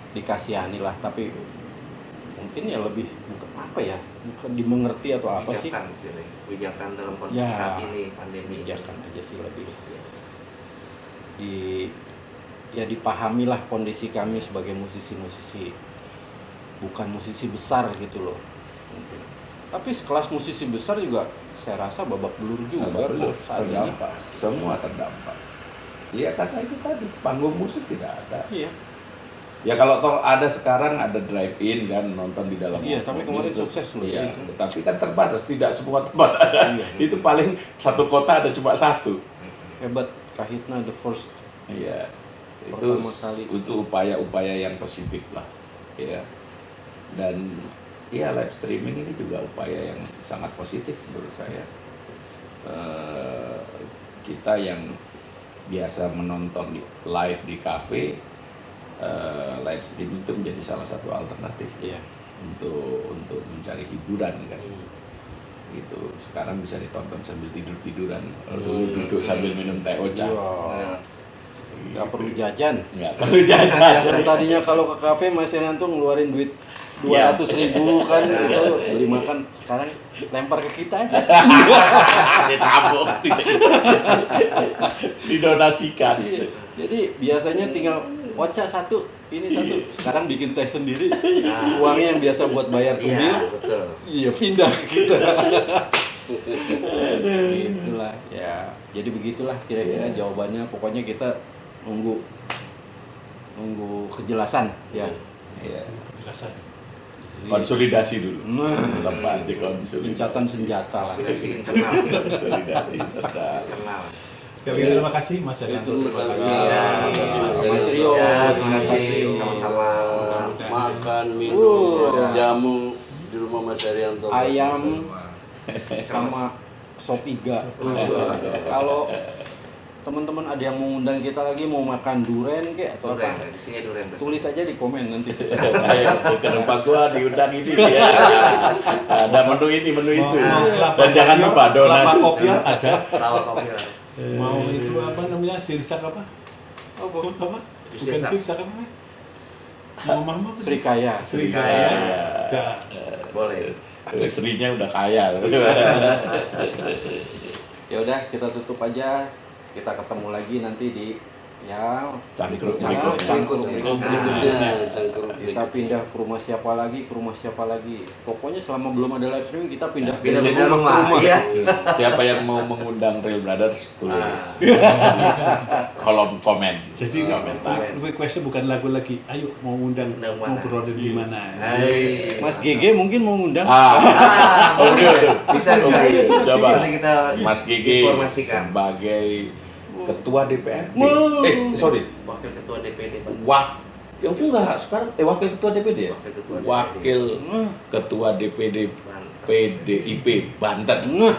dikasihani lah, tapi mungkin ya lebih bukan apa ya, bukan dimengerti atau apa sih? Bijakan istilahnya. Bijakan dalam kondisi Ya, saat ini pandemi. bijakan aja sih lebih. Ya dipahami lah kondisi kami sebagai musisi-musisi, bukan musisi besar gitu loh. Mungkin. Tapi sekelas musisi besar juga saya rasa babak belur juga Belum saat ini. terdampak, semua terdampak. Iya karena itu tadi panggung musik tidak ada. Iya. Ya kalau toh ada sekarang ada drive-in kan nonton di dalam. Iya, tapi kemarin itu. sukses loh, Iya, itu. tapi kan terbatas, tidak semua tempat ada. Iya. Itu paling satu kota ada cuma satu. Hebat Kahitna the first. Iya. Itu Pertama kali. itu upaya-upaya yang positif lah. Ya. Dan ya live streaming ini juga upaya yang sangat positif menurut saya. Kita yang biasa menonton live di kafe, live streaming itu menjadi salah satu alternatif Iya. untuk mencari hiburan kan. Gitu. Sekarang bisa ditonton sambil tiduran. Dulu duduk sambil minum teh ocha. Iya. Nggak perlu jajan. Nggak perlu jajan. Yang tadinya kalau ke kafe Mas Herianto ngeluarin duit 200.000 kan itu beli makan, sekarang lempar ke kita aja. Ditabung, didonasikan. Iya. Jadi biasanya tinggal ocha satu, ini satu. Sekarang bikin teh sendiri. Uangnya yang biasa buat bayar ke Iya, bil, betul. iya pindah ke kita. Itulah ya. Jadi begitulah kira-kira jawabannya. Pokoknya kita nunggu kejelasan ya. Iya. kejelasan. Konsolidasi dulu. Nah, Setelah dikonsolidasi. gencatan senjata lah. Konsolidasi internal. Konsolidasi. Internal. Sekali lagi terima kasih Mas Herianto. Itu Terima Mas kasih. Herianto. Ya, Terima kasih, Mas Mas Herianto. Rio. Ya, terima kasih. Sama-sama. Makan, minum, jamu di rumah Mas Herianto. Ayam sama sop iga. Kalau teman-teman ada yang mau undang kita lagi, mau makan duren kek atau Duren, apa, di sini duren. tulis aja di komen nanti. Ayo ke tempat gua diundang ini dia. Ada menu ini, menu itu. Dan jangan lupa Kelapa donasi. kopi ada. Rawat kopi. Mau itu apa namanya? Sirsak apa? Oh, Apa? Bukan Sirsak. sirsak apa? Mau mama apa? Sri Kaya. Srikaya. Ada. Boleh. Istrinya udah kaya. Ya udah kita tutup aja. Kita ketemu lagi nanti di ya Cangkruk cangkruk Berikutnya, cangkruk kita berikutnya. pindah ke rumah siapa lagi. Pokoknya selama belum ada live streaming kita pindah Pindah rumah. Iya. Siapa yang mau mengundang Real Brothers tulis kolom komen. Jadi komentar. requestnya bukan lagu lagi. Ayo mau undang Undang mau mana? berorder di mana? Hai. Mas GG mungkin mau ngundang. Udah. Bisa juga. Coba. Nanti kita Mas Gigi informasikan. sebagai ketua DPRD. Wow. Sorry. Wakil ketua DPD Pak. Enggak, sekarang wakil ketua DPD ya? Wakil ketua DPD. Wakil ketua DPD PDIP Banten. Nah,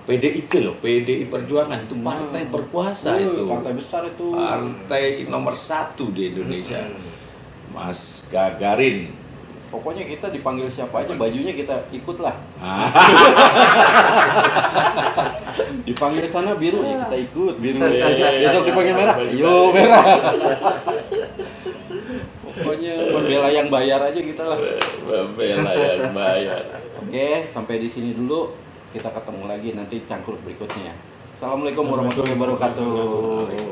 PDIP loh, PDI Perjuangan itu partai berkuasa itu. partai besar itu. Partai nomor 1 di Indonesia. Mas Gagarin. Pokoknya kita dipanggil siapa aja, bajunya kita ikut lah. Dipanggil sana biru ya kita ikut biru. Besok dipanggil merah, ayo merah. Pokoknya membela yang bayar aja kita lah. Membela yang bayar. Oke, sampai di sini dulu. Kita ketemu lagi nanti cangkruk berikutnya. Assalamualaikum warahmatullahi wabarakatuh.